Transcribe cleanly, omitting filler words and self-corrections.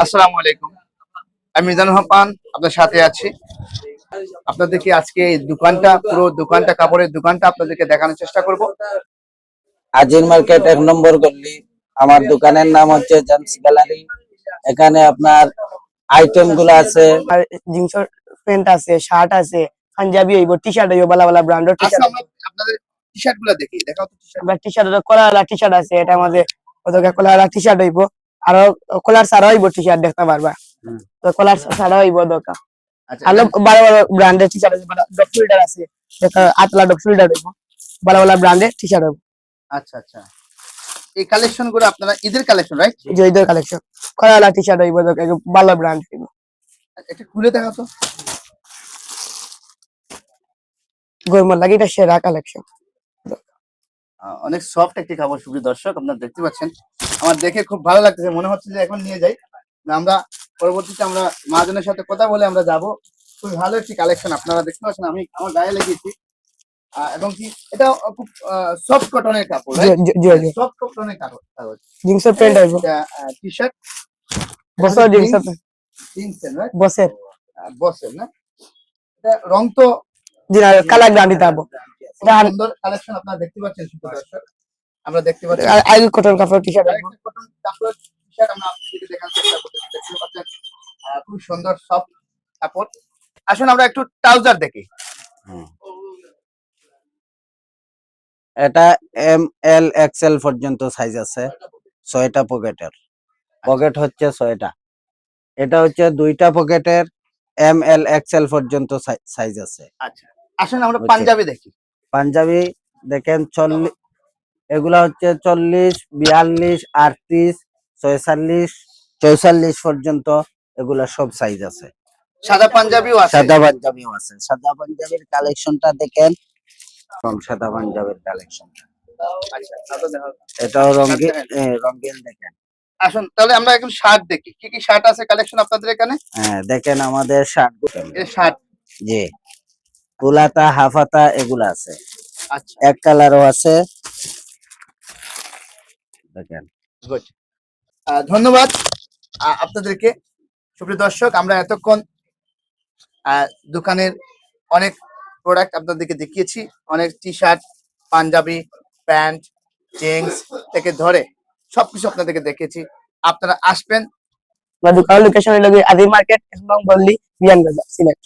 আসসালামু আলাইকুম। আমি মিজানুর রহমান আপনার সাথে আছি। আপনাদেরকে আজকে এই দোকানটা পুরো দোকানটা কাপড়ের দোকানটা আপনাদেরকে দেখানোর চেষ্টা করব। আজির মার্কেট 1 নম্বর গল্লি। আমার দোকানের নাম হচ্ছে জেমস গ্যালারি। এখানে আপনার আইটেম গুলো আছে। আর জিন্স প্যান্ট আছে, শার্ট আছে, পাঞ্জাবি হইব, টি-শার্ট হইব, বালা বালা ব্র্যান্ডের আজকে টি-শার্ট। আমরা আপনাদের টি-শার্ট গুলো দেখি। দেখাও তো টি-শার্ট। আমরা টি-শার্ট কলার টি-শার্ট আছে, এটা আমাদের ওদিকে কলার টি-শার্ট হইব। আর কলার ছাড়া হইব টি-শার্ট দেখতে পারবা। তো কলার ছাড়া হইব দোকান। আচ্ছা, আর বালা বালা ব্র্যান্ডের টি-শার্ট আছে, ডগ ফিল্টার আছে। দেখা আতলা ডগ ফিল্টার হইব। বালা বালা ব্র্যান্ডের টি-শার্ট হইব। আচ্ছা আচ্ছা। এই কালেকশন গুলো আপনারা ঈদের কালেকশন, রাইট? যে ঈদের কালেকশন। কলার টি-শার্ট হইব, দেখো ভালো ব্র্যান্ড হইব। এটা খুলে দেখাও তো। গরমের লাগি এটা সেরা কালেকশন। অনেক সফট একটি কাপড়, সুপ্রিয় দর্শক আপনারা দেখতে পাচ্ছেন। আমার দেখে খুব ভালো লাগতেছে, মনে হচ্ছে যে এখন নিয়ে যাই। আমরা পরবর্তীতে আমরা মহাজনের সাথে কথা বলে আমরা যাব। খুব ভালো একটি কালেকশন আপনারা দেখতে পাচ্ছেন। আমি আমার গায়ে লাগিয়েছি এবং কি এটা খুব সফট কটনের কাপড়, সফট কটনের কাপড়। জিন্সের প্যান্ট হইব, টি-শার্ট বসের জিন্সের প্যান্ট, জিন্সের না, বসের বসের না। এটা রং তো জিনার কালার গ্যারান্টি থাকবো। এটা সুন্দর কালেকশন আপনারা দেখতে পাচ্ছেন, সুপ্রিয় দর্শক। আমরা দেখতে পাচ্ছি আইল কটন কাপড় টি-শার্ট হইব। কটন কাপড় টি-শার্ট আমরা আপনাদেরকে দেখানোর চেষ্টা করতেছি। দেখতে পাচ্ছেন খুব সুন্দর সফট কাপড়। আসুন আমরা একটু ট্রাউজার দেখি। এটা ML XL পর্যন্ত সাইজ আছে। 6টা পকেটের। পকেট হচ্ছে 6টা। এটা হচ্ছে 2টা পকেটের। ML XL পর্যন্ত সাইজ আছে। আচ্ছা, আসুন আমরা পাঞ্জাবি দেখি। পাঞ্জাবি দেখেন 40, এগুলা হচ্ছে 40, 42, 38, 46, 44 পর্যন্ত এগুলা সব সাইজ আছে। সাদা পাঞ্জাবিও আছে। সাদা পাঞ্জাবিও আছে। সাদা পাঞ্জাবির কালেকশনটা দেখেন। সাদা পাঞ্জাবির কালেকশনটা। আচ্ছা, সাদা দেখো। এটাও রঙিন, রঙিন দেখেন। আসুন তাহলে আমরা এখন শার্ট দেখি। কি কি শার্ট আছে কালেকশন আপনাদের এখানে? হ্যাঁ, দেখেন আমাদের শার্ট। এই শার্ট জি, ফুলাতা, হাফাতা এগুলা আছে। আচ্ছা, এক কালারও আছে। দেখেন। গুড। ধন্যবাদ আপনাদেরকে। সুপ্রিয় দর্শক, আমরা এতক্ষণ দোকানের অনেক প্রোডাক্ট আপনাদেরকে দেখিয়েছি। অনেক টি-শার্ট, পাঞ্জাবি, প্যান্ট, জিন্স থেকে ধরে সবকিছু আপনাদেরকে দেখিয়েছি। আপনারা আসবেন। দোকানের লোকেশন হইল আজির মার্কেট 1 নং গলি, বিয়ান বাজার, সিলেট।